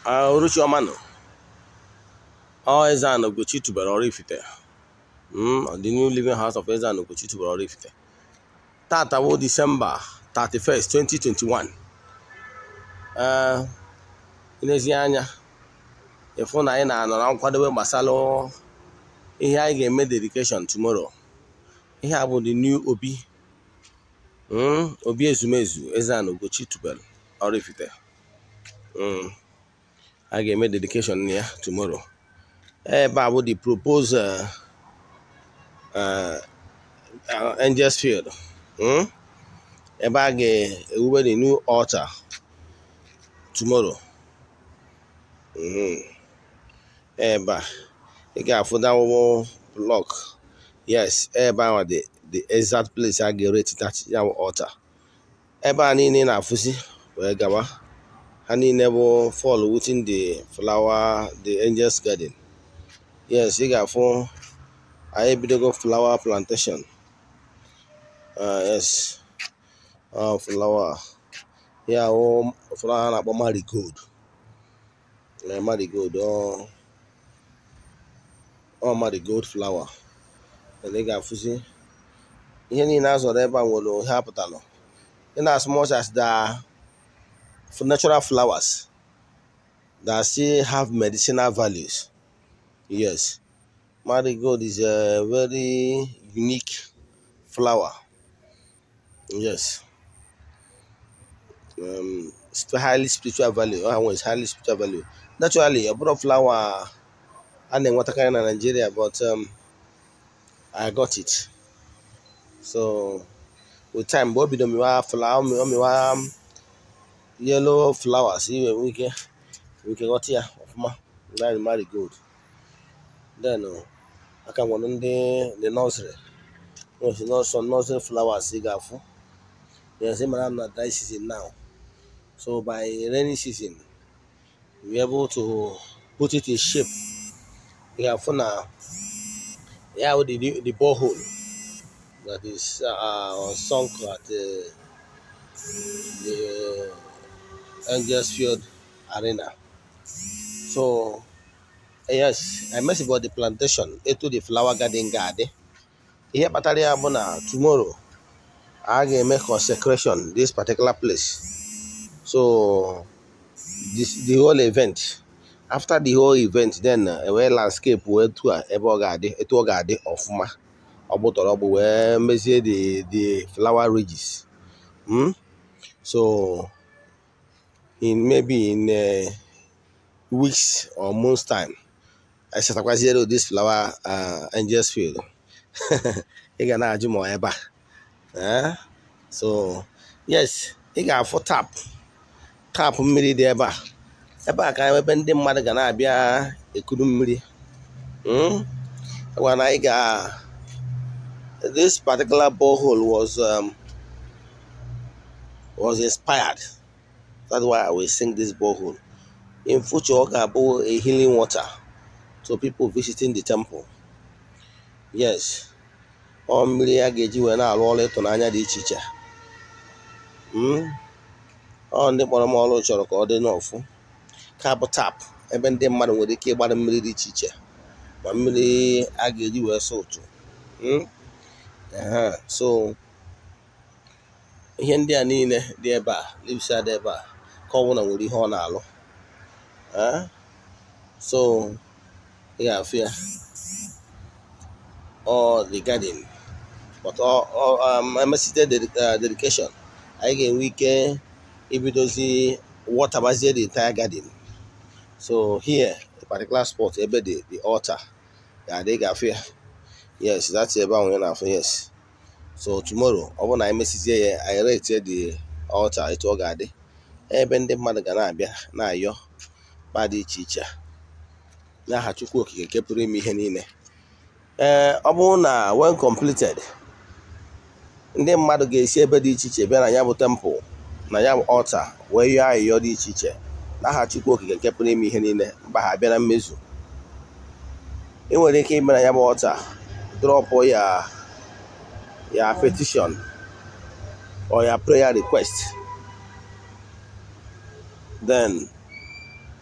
Uruchiomano. Eze-Ana Ugochi tubelu oraifite. The new living house of Eze-Ana Ugochi tubelu oraifite. Tata bụ December 31st, 2021. N'ezie anya, ịfụ na anyị na-anọ na nkwadobe gbasara ihe anyị ga-eme dedication tomorrow. Ihe a bụ the new obi. Obi ezumezu Eze-Ana Ugochi tubelu oraifite. I ga-eme dedication ya tomorrow. Ebe a bụ the proposed Angels Field. Ebe a ga-ewube the new altar tomorrow. Ebe a ị ga-afụ that block. Yes, ebe a the exact place a ga-erate that altar. Ebe a niile na-afụsi wee gawa. Ha niile bụ fall within the flower, the Angels Garden. Yes, ị ga-afụ anyị bidogo flower plantation. Yes, flower. Yeah, flower na-akpọ marigold. Marigold, marigold flower. Ị ga-afụzi ihe niile azọrọ ebe a nwere ihe apụtalụ. In as much as the natural flowers that still have medicinal values. Yes, marigold is a very unique flower. Yes, highly spiritual value. It's highly spiritual value. Naturally, a broad flower and then what kind of Nigeria, but I got it. So with time, Bobby don't flower, yellow flowers. Even we can got here of my that marigold. Then I can go on the nursery. It's not some nursery flowers. There's a man not dry season now. So by rainy season, we're able to put it in shape. We have for now. Yeah, with the borehole that is sunk at the Angels Field Arena. So yes, I messed about the plantation into the flower garden. Here, Batalia Bona tomorrow. I can make consecration this particular place. So the whole event. After the whole event, then a landscape went to a garden of ma about where measure the flower ridges. So in maybe in weeks or months time, I said I this flower Angels Field. You can do more ever. So yes, you got for tap mmiri dị ebe a. Ebe a ka ebe ndị mmadụ ga na-abịa ekuru mmiri. When I got this particular borehole was inspired. That's why I will sing this borehole. In future, about a healing water to people visiting the temple. Yes. Mmiri a ga-eji wee na-alụ ọrụ ịtụnanya dị iche iche. Ndị kpọrọ m ọrụ chọrọ ka ọ dị n'ọfụ. Ka bụ tap ebe ndị mmadụ nwere ike ịgbara mmiri dị iche iche. Ma mmiri a ga-eji wee sọ ụtụ. So ihe ndị a niile dị ebe a, livsa dị ebe a, ka ọ bụ na nwere ihe ọ na-alụ. So ị ga-afụ ya. Or the garden. But MSC dedication, I can we can if it does the water was the entire garden. So here, a particular spot, the altar. Yeah, they got fear. Yes, that's about enough. Yes. So tomorrow, over MSC here, I rated the altar. It all got it. Eben the Madaganabia, na yo, body teacher. Now had to cook a capri me henine. Obuna when completed. Ndị mmadụ ga-esi ebe dị iche iche bịa na ya bụ temple na ya bụ altar wee yọọ ayịyọ dị iche iche n'aha Chukwu okike nke pụrụ ime ihe niile mgbe ha bịa na mmezu. Ị nwere ike ime na ya bụ altar drop ya petition or your prayer request. Then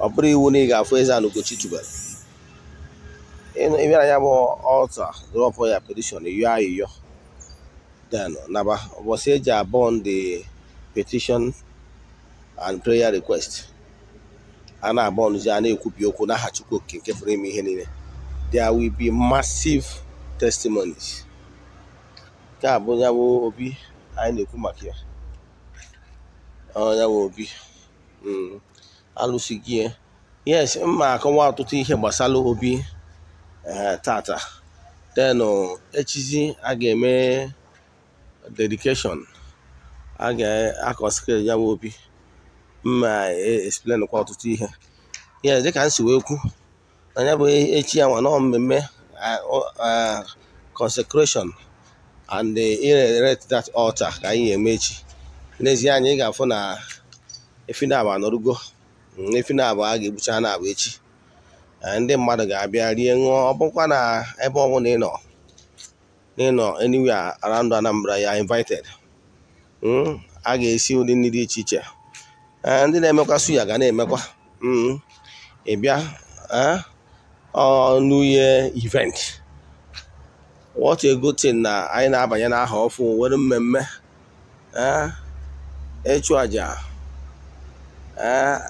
ọ bụrụ iwu na ị ga-afụ Eze-Ana Ugochi tubelu ịbịara ya bụ altar drop ya petition yọọ ayịyọ then naba ụbọchị eji abọn the petition and prayer request a na-abọnụzi a na-ekwubi okwu n'aha Chukwu Okike nke pụrụ ime ihe niile. There will be massive testimonies. Nke a bụ ya bụ obi anyị na-ekwu maka ya. Ya bụ obi alụsighị ya. Yes, mma akọwa ọtụtụ ihe gbasara obi tata. Then echizi a ga-eme dedication, a ga-consecrate ya bụ obi. Mma explain kwa ọtụtụ ihe. Yes, dịka nsi wee kwu na ya bụ echi ya nwa na mmemme consecration and erect that altar ka anyị eme echi. N'ezie anyị ga-afụ na efi na-abụ anọrugo, efi na-abụ a ga-egbucha na-abụ echi. Ndị mmadụ ga-abịa rie ṅụọ, ọ bụkwa na ebe ọ bụla ị nọ anywhere around Anambra ya invited. A ga-esi ụdị nri dị iche iche. Ndị na-emekwa suya ga na-emekwa. Ị bịa New Year event. What a good thing na anyị na-abanye n'aha ọfụ were mmemme ịchụ aja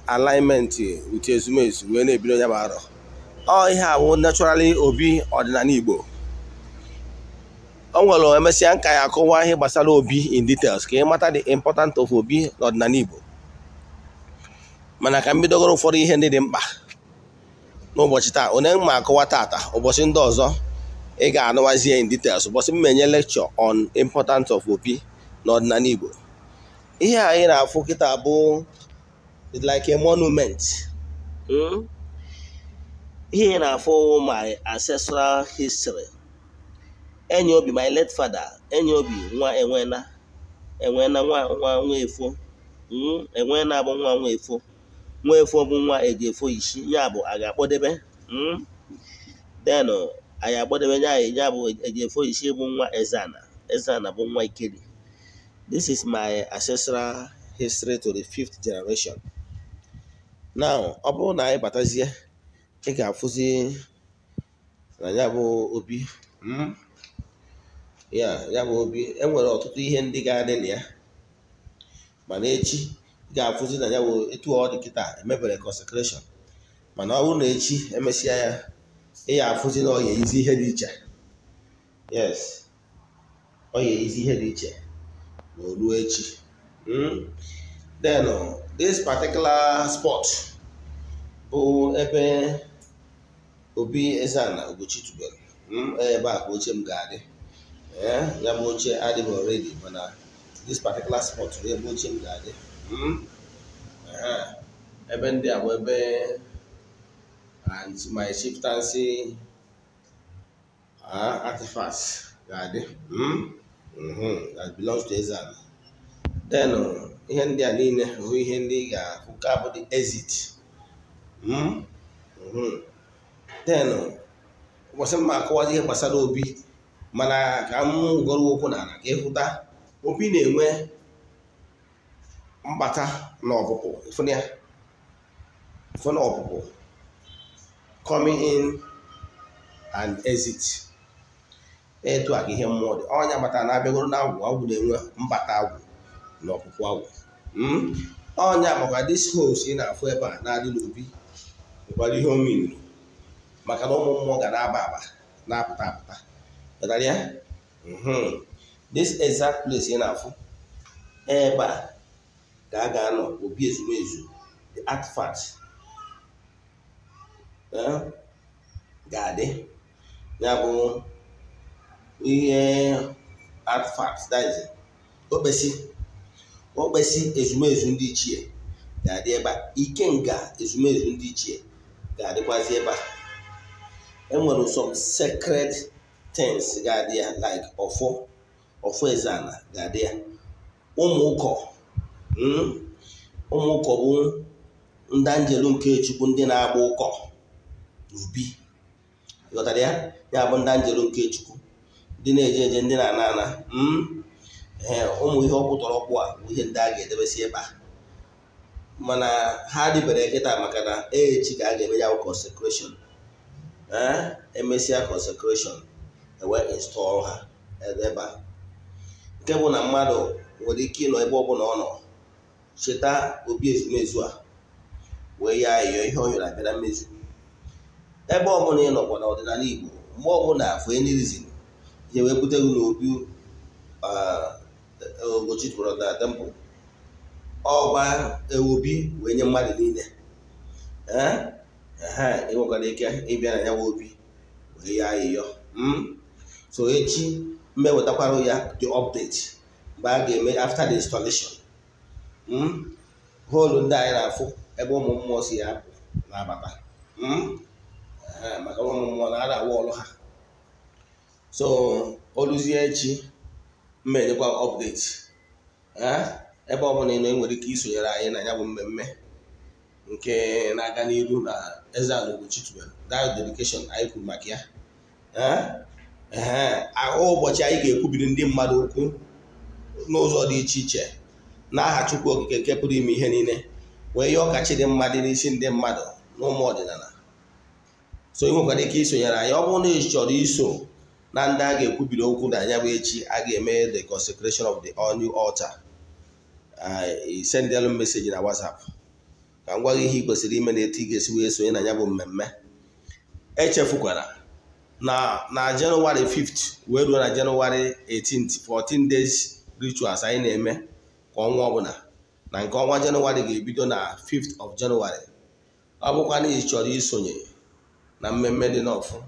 alignment with ezumezu wee na-ebido ya bụ arọ. Ihe a bụ naturally obi ọdịnala Igbo. O nwere emesịa nka ya akọwa ihe gbasara obi in details ka ị mata the importance of obi n'ọdịnala Igbo. Mana ka m bidogoro ụfọdụ ihe ndị dị mkpa n'ụbọchị taa. Onye ma akọwa tata, ụbọchị ndị ọzọ ị ga-anụwazi in details. Ụbọchị m menye lecture on importance of obi n'ọdịnala Igbo. Ihe anyị na-afụ kịta bụ like a monument. Ihe na-afụ my ancestral history. Enyi obi, my late father, enyi obi nwa Enwena nwa efo. Enwena bụ nwa efo. Nwa efo bụ nwa Ejefo Ishi, ya bụ a ga-akpọdebe. Then anyị akpọdebe ya bụ Ejefo Ishi bụ nwa Eze-Ana. Eze-Ana bụ nwa Ikeli. This is my ancestral history to the 5th generation. Now, ọ bụrụ na anyị batazie, ị ga-afụzi na ya bụ obi. Ya bụ obi enwere ọtụtụ ihe ndị ga-adị na ya. Mana echi ị ga-afụzi na ya bụ etu ọ dị kịta emebere consecration. Mana ọ bụrụ na echi emesịa ya, ị ga-afụzi na ọ ga-eyizi ihe dị iche. Yes, ọ ga-eyizi ihe dị iche ma o ruo echi. Then this particular spot bụ ebe obi Eze-Ana Ugochi tubelu. Ebe a ka oche m ga-adị. Ya bụ oche adịghị already, mana this particular spot bụ ebe oche m ga-adị. Ebe ndị a bụ ebe and my chieftaincy artifacts ga-adị. That belongs to Eze-Ana. Then ihe ndị a niile bụ ihe ndị ga-ahụ ka bụ the exit. Then ụbọchị mma akọwazi ihe gbasara obi, mana ka m gọrọ okwu n'ala ka ịhụta obi na-enwe mkpata na ọpụpụ. Ifuna ọpụpụ, coming in and exit. Etu a ka ihe mmụọ dị. Ọnya gbata na-abịagoro na agwụ na-enwe mbata agwụ na ọpụpụ agwụ. Ọnya maka this house ị na-afụ ebe a na-adị n'obi nkwado ihe omimi, maka na ụmụ mmụọ ga na-aba na-apụta apụta. Ya this exact place ị na-afụ ebe a ka a ga-anọ obi ezumezu, the artifact ga-adị. Ya bụ ihe artifact that is okpesi ezumezu ndị ichie ga-adị ebe a. Ikenga ezumezu ndị ichie ga-adịkwazi ebe a. Enwere some sacred things ga-adị ya like ọfọ Eze-Ana ga-adị ya. Ụmụ ụkọ bụ ndị anjelu nke Chukwu, ndị na-agba ụkọ n'ubi. Ghọtara ya? Ya bụ ndị anjelu nke Chukwu, ndị na-eje eje, ndị na-ana ana. Ụmụ ihe ọkpụtọrọkpụ a bụ ihe ndị a ga-edebesi ebe a. mana ha dịbere kịta maka na echi ka a ga-eme ya consecration. Emesịa consecration ewee install ha ebe a, nke bụ na mmadụ nwere ike ịnọ ebe ọbụla ọ nọ cheta obi ezumezu a wee ya ayọ ihe ọ nyere abịa na mmezu. Ebe ọbụla ị nọkwa na ọdịnala Igbo, mgbe ọbụla for any reason je wee bute gị n'obi Ugochi tụrụ na temple, ọgba obi wee nye mmadụ niile, ị nwekwara ike ịbịa na ya nwe obi wee ya ayịyọ. So echi mmewetakwara ya the update mgbe a ga-eme after the installation. Holu ndị anyị na-afụ ebe ụmụ mmụọ si ya apụ na-abata, maka ụmụ mmụọ na-ada awa ọrụ ha. So oluzie echi mmedekwa update ebe ọ bụla ị nọ, enwere ike isonyere anyị na ya bụ mmemme nke na-aga n'iru na Eze-Ana Ugochi tubelu that dedication anyị kwuru maka ya. Ụbọchị anyị ga-ekwubiri ndị mmadụ okwu n'ụzọ dị iche iche n'aha Chukwu Okike nke pụrụ ime ihe niile, wee yọọ ọkachi dị mma dị n'isi ndị mmadụ na ụmụ ọdịnala. So ị nwekwara ike isonyere anyị ọ bụrụ na ị chọrọ iso na ndị a ga-ekwubiri okwu na ya bụ echi a ga-eme the consecration of the all new altar. Send them message na WhatsApp ka m gwa gị ihe ị kwesịrị ime na etu ị ga-esi wee sonye na ya bụ mmemme. Echefukwara na January 5th wee ruo na January 18th 14 days rituals anyị na-eme kwa ọnwa ọbụla, na nke ọnwa January ga-ebido na 5th of January. Ọ bụkwa na ị chọrọ isonye na mmemme dị n'ọfụ,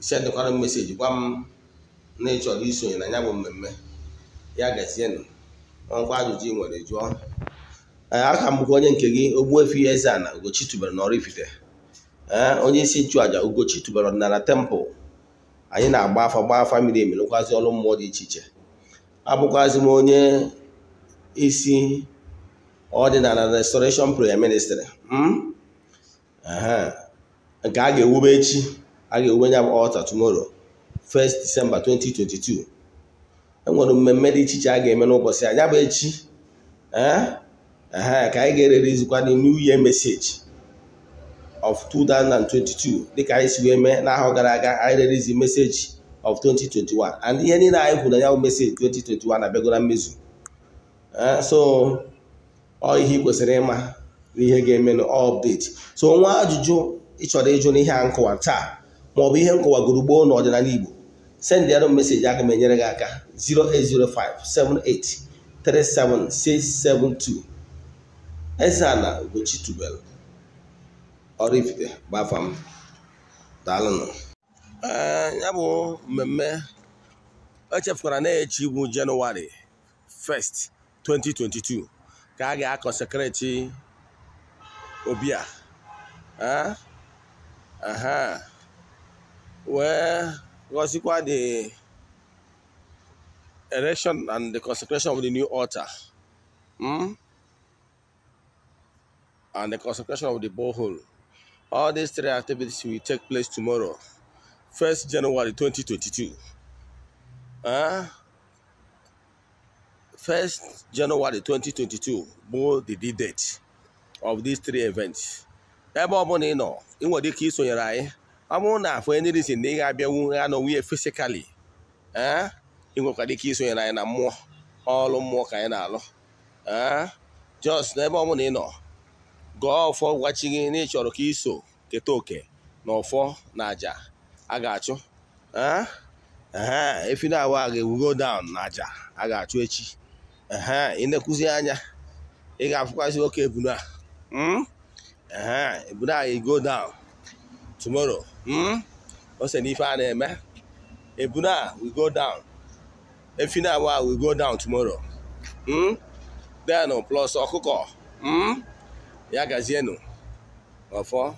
sendekwara m meseji gwa m na ị chọrọ isonye na ya bụ mmemme. Ya gazienụ, ọkwa ajụjụ ị nwere jụọ. Aka m bụkwa onye nke gị, Ogbuefi Eze-Ana Ugochi tubelu na oraifite, onye isi nchụaja Ugochi tubelu Odinana temple. Anyị na-agba afa miri emi, lụkwazi ọrụ mmụọ dị iche iche. Abụkwazi m onye isi Odinana restoration prayer ministry nke a ga-ewube echi. A ga-ewube ya bụ altar tomorrow 1st December 2022. Enwere mmemme dị iche iche a ga-eme n'ụbọchị anya bụ echi. Ka anyị ga-erere izukwa the New Year message of 2022 dịka anyị si wee mee n'ahọ gara aga. Anyị rere izi message of 2021 and ihe niile anyị kwuru na ya bụ message 2021 abịago na mmezu. So ọ ihe ị kwesịrị ịma n'ihe ga-eme na update. So nwa ajụjụ ị chọrọ ịjụ n'ihe a nkọwa taa maọbụ ihe nkọwagoro gboo n'ọdịnala Igbo, send ya message aga m enyere gị aka 08057837672. Eze-Ana Ugochi tubelu oraifite gbafa m. Daalụnụ. Ya bụ mmemme echefukwara na echi bụ January 1st 2022 ka a ga-consecrate obi a. Wee gọzikwa the erection and the consecration of the new altar, and the consecration of the borehole. All these three activities will take place tomorrow, 1st January 2022. 1st January 2022 bụ the date of these three events. Ebe ọ bụla ị nọ, ị nwere ike isonyere anyị. Ọ bụrụ na for any reason na ị ga-abịanwu ya n'onwe physically, ị nwekwara ike isonyere anyị na mmụọ, ọrụ mmụọ ka anyị na-alụ. Just n'ebe ọ bụla ị nọ, gụọ ọfọ gwachi gị na ị chọrọ ka iso keta oke na ọfọ na aja a ga-achụ. Efi na awa ga-ewugo down na aja a ga-achụ echi. Ị na-ekwuzi anya ị ga-afụkwazị oke ebunu a. Ebunu a go down tomorrow. O se n'ife a na-eme. Ebunu a will go down. Efi na awa will go down tomorrow. Then plus ọkụkọ. Ya gazienụ ọfọ.